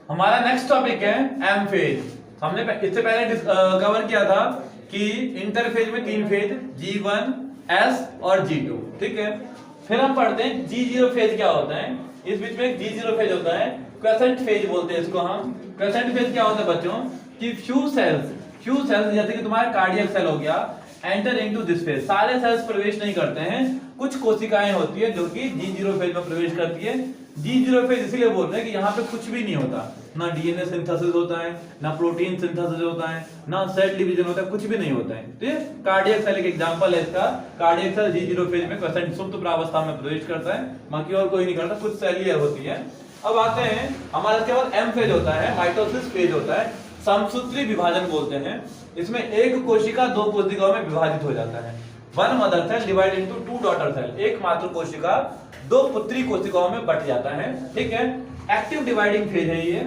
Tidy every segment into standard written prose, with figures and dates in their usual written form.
हमारा next topic है M phase. हमने इससे पहले कवर किया था कि इंटरफेज में 3 फेज G1, S और G2, ठीक है। फिर हम पढ़ते हैं G0 फेज क्या होता है। इस बीच में एक G0 फेज होता है, क्वेसेंट फेज बोलते हैं इसको हम। क्वेसेंट फेज क्या होता है बच्चों कि फ्यू सेल्स जैसे कि तुम्हारा कार्डियक सेल हो गया, एंटर इनटू दिस फेज। सारे सेल्स प्रवेश नहीं करते हैं, कुछ कोशिकाएं होती है जो कि G0 फेज में प्रवेश करती है। G0 फेज इसलिए बोल रहे हैं कि यहाँ पे कुछ भी नहीं होता, ना डीएनए सिंथेसिस होता है, ना प्रोटीन सिंथेसिस होता है, ना सेल डिवीजन होता है, कुछ भी नहीं होता है। तो ये कार्डियक सेल एक एग्जांपल है इसका। कार्डियक सेल G0 फेज में क्वेसेंट सुप्त प्रावस्था में प्रवेश करता है, बाकी और कोई नहीं करता, कुछ सेल ही होती है। अब आते हैं हमारा इसके बाद एम फेज होता है, माइटोसिस फेज होता है, समसूत्री विभाजन बोलते हैं। इसमें एक कोशिका 2 कोशिकाओं में विभाजित हो जाता है। One mother cell divide into 2 daughter cell. एक मात्र कोशिका 2 पुत्री कोशिकाओं में बट जाता है, ठीक है। एक्टिव डिवाइडिंग फेज है ये,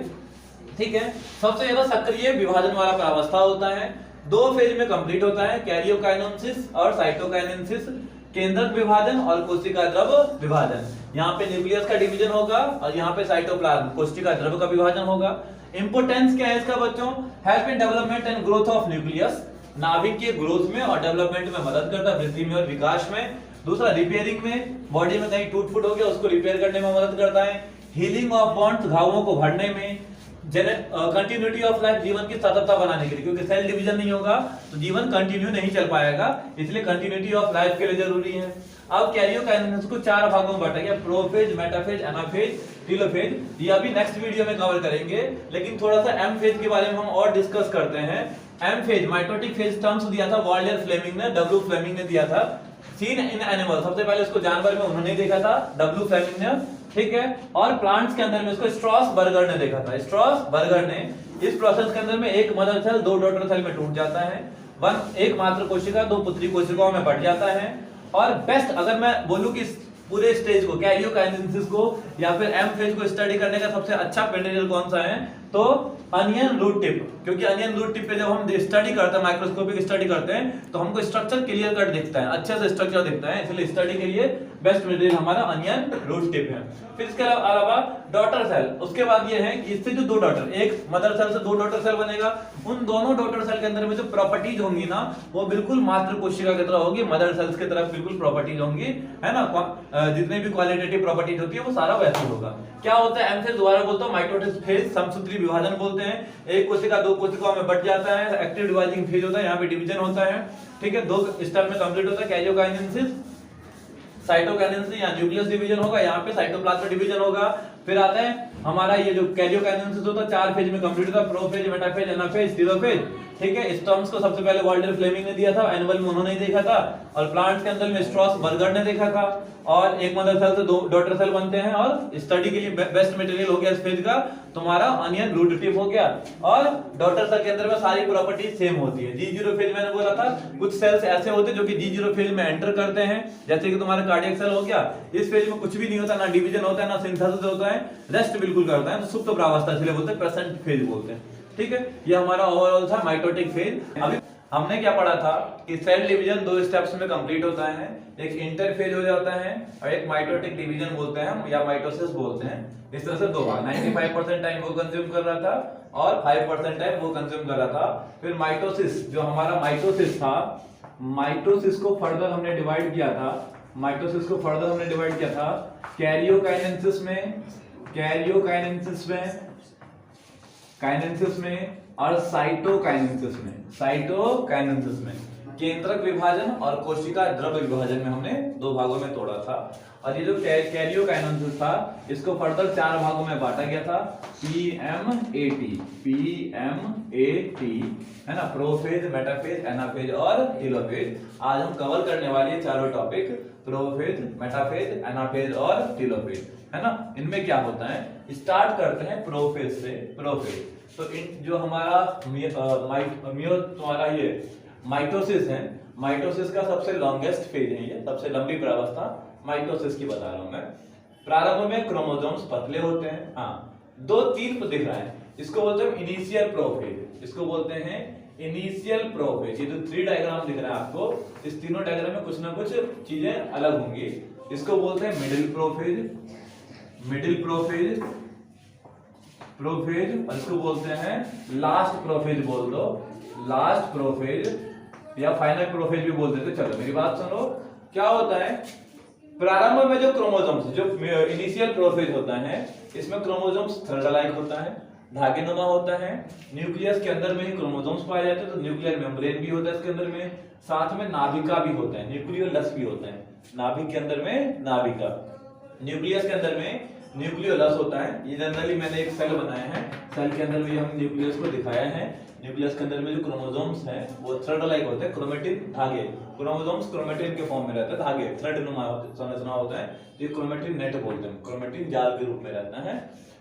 ठीक है। सबसे ज्यादा सक्रिय विभाजन वाला प्रावस्था होता है। 2 फेज में कंप्लीट होता है, कैरियोकाइनेसिस और साइटोकाइनेसिस, केंद्रक विभाजन और कोशिका द्रव विभाजन। यहाँ पे न्यूक्लियस का डिवीजन होगा और यहाँ पे साइटोप्लाज्म कोशिका द्रव का विभाजन होगा। इंपोर्टेंस क्या है इसका बच्चों? Help in development and growth of nucleus, नाभिक के ग्रोथ में और डेवलपमेंट में मदद करता है, वृद्धि में और विकास में। दूसरा रिपेयरिंग में, बॉडी में कहीं टूट फूट हो गया उसको रिपेयर करने में मदद करता है। हीलिंग ऑफ बॉन्ड्स, घावों को भरने में। कंटिन्यूटी ऑफ लाइफ, जीवन की सततता बनाने के लिए, क्योंकि सेल डिवीजन नहीं होगा तो जीवन कंटिन्यू नहीं चल पाएगा, इसलिए कंटिन्यूटी ऑफ लाइफ के लिए जरूरी है। अब कैरियोकाइनेसिस को 4 भागों में बांटा गया, प्रोफेज, मेटाफेज, एनाफेज, टेलोफेज। ये अभी नेक्स्ट वीडियो में कवर करेंगे, लेकिन थोड़ा सा एम फेज के बारे में हम और डिस्कस करते हैं। M phase mitotic phase terms दिया था वाल्डर फ्लेमिंग ने, डब्ल्यू फ्लेमिंग ने दिया था। सीन इन एनिमल, सबसे पहले इसको जानवर में उन्होंने देखा था, डब्ल्यू फ्लेमिंग ने, ठीक है। और प्लांट्स के अंदर में इसको स्ट्रॉसबर्गर ने देखा था, स्ट्रॉसबर्गर ने। इस प्रोसेस के अंदर में एक मदर सेल 2 डॉटर सेल में टूट जाता है, एक मात्र कोशिका 2 पुत्री कोशिकाओं में बढ़ जाता है। और बेस्ट अगर मैं बोलूं कि पूरे स्टेज को, कैरियोकाइनेसिस को या फिर एम फेज को स्टडी करने का सबसे अच्छा मटेरियल कौन सा है, तो अनियन रूट टिप। क्योंकि अनियन रूट टिप पे जब हम स्टडी करते हैं, माइक्रोस्कोपिक स्टडी करते हैं, तो हमको स्ट्रक्चर क्लियर कट दिखता है, अच्छे से स्ट्रक्चर दिखता है, इसलिए स्टडी के लिए बेस्ट मटेरियल हमारा अनियन रूट टिप है। फिर इसके अलावा डॉटर सेल, उसके बाद ये है कि इससे जो 2 डॉटर, एक मदर सेल से 2 डॉटर सेल बनेगा, उन दोनों डॉटर सेल के अंदर में जो प्रॉपर्टीज होंगी ना, वो बिल्कुल मात्र कोशिका की तरह होगी, मदर सेल्स की तरह बिल्कुल प्रॉपर्टीज होंगी, है ना। जितने भी क्वालिटेटिव प्रॉपर्टीज होती है वो सारा वैसे होगा। क्या होता है एम फेज? दोबारा बोलता हूं, माइटोसिस फेज, समसूत्री विभाजन बोलते हैं। एक कोशिका 2 कोशिकाओं में बट जाता है, एक्टिव डिवाइडिंग फेज होता है, यहाँ पे डिवीजन होता है, ठीक है। 2 स्टेप में कंप्लीट होता है, कैरियोकाइनेसिस, साइटोकाइनेसिस, या न्यूक्लियस डिवीजन होगा, यहाँ पे साइटोप्लाज्म डिवीजन होगा। फिर आता है हमारा ये जो कैरियोकाइनेसिस होता है 4 फेज में कंप्लीट होता है, प्रोफेज, मेटाफेज, एनाफेज, टेलोफेज, ठीक है। इस टर्म्स को सबसे पहले वाल्डर फ्लेमिंग ने दिया था, एनिमल में उन्होंने देखा था, और प्लांट्स के अंदर में स्ट्रॉसबर्गर ने देखा था। और एक मदर सेल से 2 डॉटर सेल बनते हैं, और स्टडी के लिए बेस्ट मटेरियल हो गया इस फेज का तुम्हारा अनियन रूट टिप हो गया। और डॉटर सेल के अंदर में सारी प्रॉपर्टीज सेम होती है। G0 फेज मैंने बोला था, कुछ सेल्स ऐसे होते हैं जो कि G0 फेज में एंटर करते हैं, जैसे कि तुम्हारा कार्डियक सेल हो गया। इस फेज में कुछ भी नहीं होता, ना डिवीजन होता है, ना सिंथेसिस होता है, रेस्ट बिल्कुल करता है, तो सुप्त प्रावस्था इसलिए बोलते हैं, क्वेसेंट फेज बोलते हैं, ठीक है। ये हमारा ओवरऑल था माइटोटिक फेज। अभी हमने क्या पढ़ा था कि सेल डिवीजन 2 स्टेप्स में कंप्लीट होता है, एक इंटरफेज हो जाता है और एक माइटोटिक डिवीजन बोलते हैं या माइटोसिस बोलते हैं। इस तरह से 2 बार 95% टाइम वो कंज्यूम कर रहा था और 5% टाइम वो कंज्यूम कर रहा था। फिर माइटोसिस, जो हमारा माइटोसिस था, माइटोसिस को फर्दर हमने डिवाइड किया था, माइटोसिस को फर्दर हमने डिवाइड किया था कैरियोकाइनेसिस में, काइनेसिस में और साइटोकाइनेसिस में। केंद्रक विभाजन और कोशिका द्रव विभाजन में हमने 2 भागों में तोड़ा था। और ये जो कैरियोकाइनेसिस था, इसको फर्दर 4 भागों में बांटा गया था, PMAT, है ना, प्रोफेज, मेटाफेज, एनाफेज और टेलोफेज। आज हम कवर करने वाले हैं चारों टॉपिक, प्रोफेज, मेटाफेज, एनाफेज और टेलोफेज, है ना। इनमें क्या होता है, स्टार्ट करते हैं प्रोफेज से। प्रोफेज तो इन जो हमारा तुम्हारा ये माइटोसिस है, माइटोसिस का सबसे लॉन्गेस्ट फेज है, ये सबसे लंबी प्रावस्था माइटोसिस की बता रहा हूं मैं। प्रारंभ में क्रोमोसोम्स पतले होते हैं, हाँ 2-3 दिख रहा है, इसको बोलते हैं इनिशियल प्रोफेज, इसको बोलते हैं इनिशियल प्रोफेज। ये जो 3 डायग्राम दिख रहा है आपको, इस तीनों डायग्राम में कुछ ना कुछ चीजें अलग होंगी। इसको बोलते हैं मिडिल प्रोफेज, प्रोफेज, और इसको बोलते हैं लास्ट प्रोफेज बोल दो, लास्ट प्रोफेज या फाइनल प्रोफेज भी बोल देते। चलो मेरी बात सुनो, क्या होता है प्रारंभ में जो क्रोमोसोम्स, जो इनिशियल प्रोफेज होता है, इसमें क्रोमोसोम्स थर्ड लाइक होता है, धागेनुमा होता है, न्यूक्लियस के अंदर में ही क्रोमोसोम्स पाए जाते हैं, तो न्यूक्लियर मेम्ब्रेन भी होता है इसके अंदर में, साथ में नाभिका भी होता है, न्यूक्लियोलस भी होता है, नाभिक के अंदर में नाभिका, न्यूक्लियस के अंदर में न्यूक्लियोलस होता है। ये जनरली मैंने एक सेल बनाया है, सेल के अंदर भी हम न्यूक्लियस को दिखाया है। न्यूक्लियस के अंदर में जो क्रोमोसोम्स हैं वो थ्रेड लाइक होते हैं, क्रोमेटिन धागे, क्रोमोसोम्स क्रोमेटिन के फॉर्म में रहते हैं, धागे थ्रेड नुमा संरचना होता है, ये क्रोमेटिन नेट बोलते हैं, क्रोमेटिन जाल के रूप में रहता है,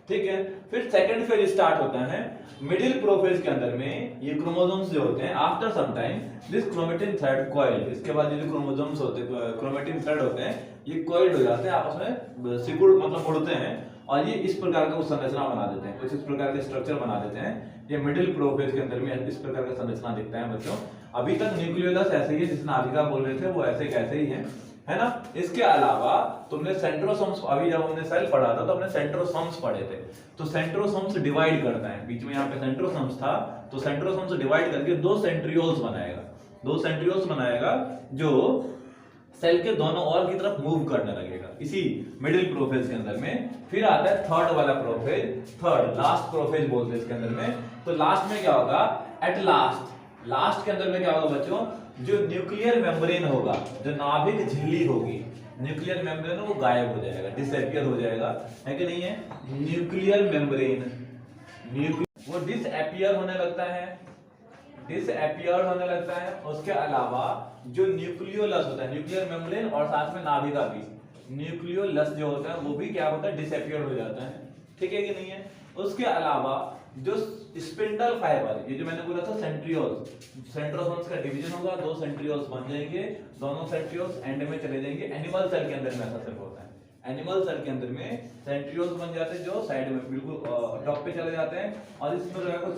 ठीक है। फिर सेकंड फेज स्टार्ट होता है मिडिल प्रोफेज के अंदर में, ये क्रोमोसोम्स जो होते हैं after some time this chromatin thread coil, इसके बाद ये जो क्रोमोसोम्स होते हैं, क्रोमेटिन थ्रेड होते हैं, ये कॉइल्ड हो जाते हैं, आपस में सिकुड़ मतलब उड़ते हैं और ये इस प्रकार का कुछ संरचना बना देते हैं, कुछ इस प्रकार के स्ट्रक्चर बना देते हैं। ये मिडिल प्रोफेज के अंदर में इस प्रकार का संरचना दिखता है बच्चों। अभी तक न्यूक्लियोलस ऐसे ही है, जिस नाभिका बोल रहे थे वो ऐसे कैसे ही है ना। इसके अलावा तुमने सेंट्रोसोम्स, अभी जब हमने सेल पढ़ा था तो हमने सेंट्रोसोम्स पढ़े थे, तो सेंट्रोसोम्स डिवाइड करता है, बीच में यहाँ पे सेंट्रोसोम्स था, तो सेंट्रोसोम्स डिवाइड करके दो सेंट्रियोल्स बनाएगा, दो सेंट्रियोल्स बनाएगा जो सेल के दोनों ओर की तरफ मूव करने लगेगा, इसी मिडिल प्रोफेज के अंदर में। फिर आता है थर्ड वाला प्रोफेज, थर्ड लास्ट प्रोफेज बोलते हैं इसके अंदर में। तो लास्ट में क्या होगा, एट लास्ट, लास्ट के अंदर में क्या होगा बच्चों, जो न्यूक्लियर मेम्ब्रेन होगा, जो नाभिक झिल्ली होगी, न्यूक्लियर मेम्ब्रेन वो गायब हो जाएगा, डिसअपियर हो जाएगा, है कि नहीं है। न्यूक्लियर मेम्ब्रेन वो डिसअपियर होने लगता है, डिसअपियर होने लगता है। उसके अलावा जो न्यूक्लियोलस होता है, न्यूक्लियर मेम्ब्रेन और साथ में नाभिका भी, न्यूक्लियोलस जो होता है वो भी क्या होता है, डिसअपियर हो जाता है, ठीक है कि नहीं है। उसके अलावा जो स्पिंडल फाइबर, ये जो मैंने बोला था सेंट्रियोल्स, सेंट्रोसोम्स का डिवीजन होगा, दो सेंट्रियोल्स बन जाएंगे, दोनों सेंट्रियोल्स एंड में चले जाएंगे। एनिमल सेल के अंदर में ऐसा सिर्फ होता है, एनिमल सेल के अंदर में सेंट्रियोल्स बन जाते हैं जो साइड में बिल्कुल टॉप पे चले जाते हैं, और इसमें जो है कुछ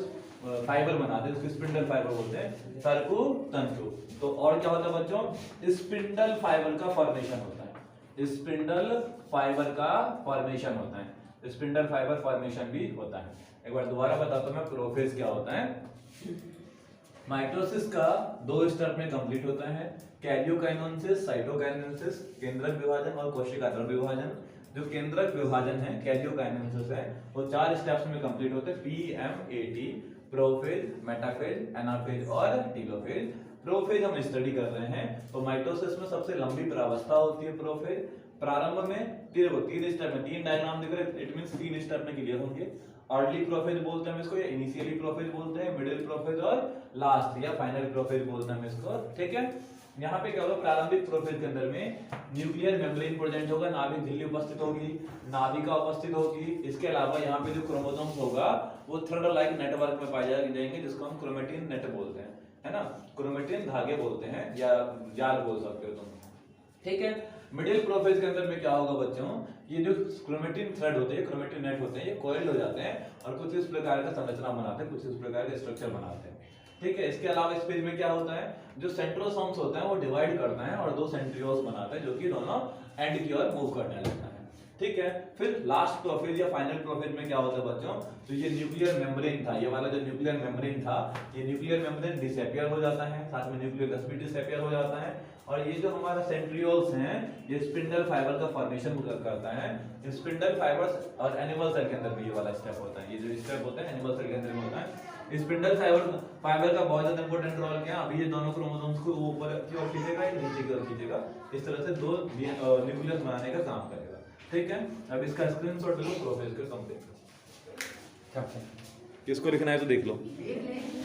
फाइबर बनाते हैं, उसको स्पिंडल फाइबर बोलते हैं, सर्कुतंतु। तो और क्या होता है बच्चों, स्पिंडल फाइबर का फॉर्मेशन होता है, स्पिंडल फाइबर का फॉर्मेशन होता है, स्पिंडल फाइबर फॉर्मेशन भी होता है। एक बार दोबारा बताता हूं मैं, प्रोफेज क्या होता है। माइटोसिस का दो स्टेप में कंप्लीट होता है, कैरियोकाइनेसिस, साइटोकाइनेसिस, केंद्रक विभाजन और कोशिकाद्रव्य विभाजन। जो केंद्रक विभाजन है, कैरियोकाइनेसिस है, वो 4 स्टेप्स में कंप्लीट होते हैं, PMAT, प्रोफेज, मेटाफेज, एनाफेज और टेलोफेज। प्रोफेज हम स्टडी कर रहे हैं, तो माइटोसिस में सबसे लंबी प्रावस्था होती है प्रोफेज। प्रारंभ में 3 स्टेप में, 3 डायग्राम दिख रहे हैं, इट मींस 3 स्टेप में क्लियर होंगे। अर्ली प्रोफेज बोलते हैं हम इसको, या इनिशियली प्रोफेज बोलते हैं, मिडिल प्रोफेज और लास्ट या फाइनल प्रोफेज बोलते हैं हम इसको, ठीक है। यहाँ पे क्या होगा, प्रारंभिक प्रोफेज के अंदर में न्यूक्लियर मेम्ब्रेन प्रेजेंट होगा, नाभिक झिल्ली उपस्थित होगी, नाभिका उपस्थित होगी। इसके अलावा यहाँ पे जो क्रोमोसोम्स होगा वो थ्रेड लाइक नेटवर्क में पाए जाएंगे, जिसको हम क्रोमेटिन नेट बोलते हैं, है ना, क्रोमेटिन धागे बोलते हैं या जाल बोल सकते हो तुम, ठीक है। मिडिल प्रोफेज के अंदर में क्या होगा बच्चों, ये जो क्रोमेटिन थ्रेड होते हैं, क्रोमेटिन नेट होते हैं, ये कॉइल्ड हो जाते हैं और कुछ इस प्रकार का संरचना बनाते हैं, कुछ इस प्रकार का स्ट्रक्चर बनाते हैं, ठीक है। इसके अलावा इस पेज में क्या होता है, जो सेंट्रोसोम्स होता है वो डिवाइड करता है और दो सेंट्रियोल्स बनाते हैं, जो कि दोनों एंड की ओर मूव करने लगता है, ठीक है। फिर लास्ट प्रोफेज या फाइनल प्रोफेज में क्या होता है बच्चों, तो ये न्यूक्लियर मेम्ब्रेन था, ये वाला जो न्यूक्लियर मेम्ब्रेन था, ये न्यूक्लियर मेम्ब्रेन डिसअपियर हो जाता है, साथ में न्यूक्लियोलस भी डिसअपियर हो जाता है, और ये जो हमारा सेंट्रियोल्स हैं, ये स्पिंडल फाइबर का फॉर्मेशन करता है। स्पिंडल फाइबर्स और एनिमल सेल के अंदर भी ये वाला स्टेप होता है, ये जो स्टेप होता है एनिमल सेल के अंदर में होता है। स्पिंडल फाइबर का बहुत ज्यादा इंपॉर्टेंट रोल क्या है, अभी ये दोनों क्रोमोसोम्स को ऊपर की ओर खींचेगा, नीचे की ओर खींचेगा, इस तरह से दो न्यूक्लियस बनाने का काम करेगा, ठीक है। अब इसका स्क्रीनशॉट लो, प्रोफेज का कंप्लीट, किसको लिखना है तो देख लो।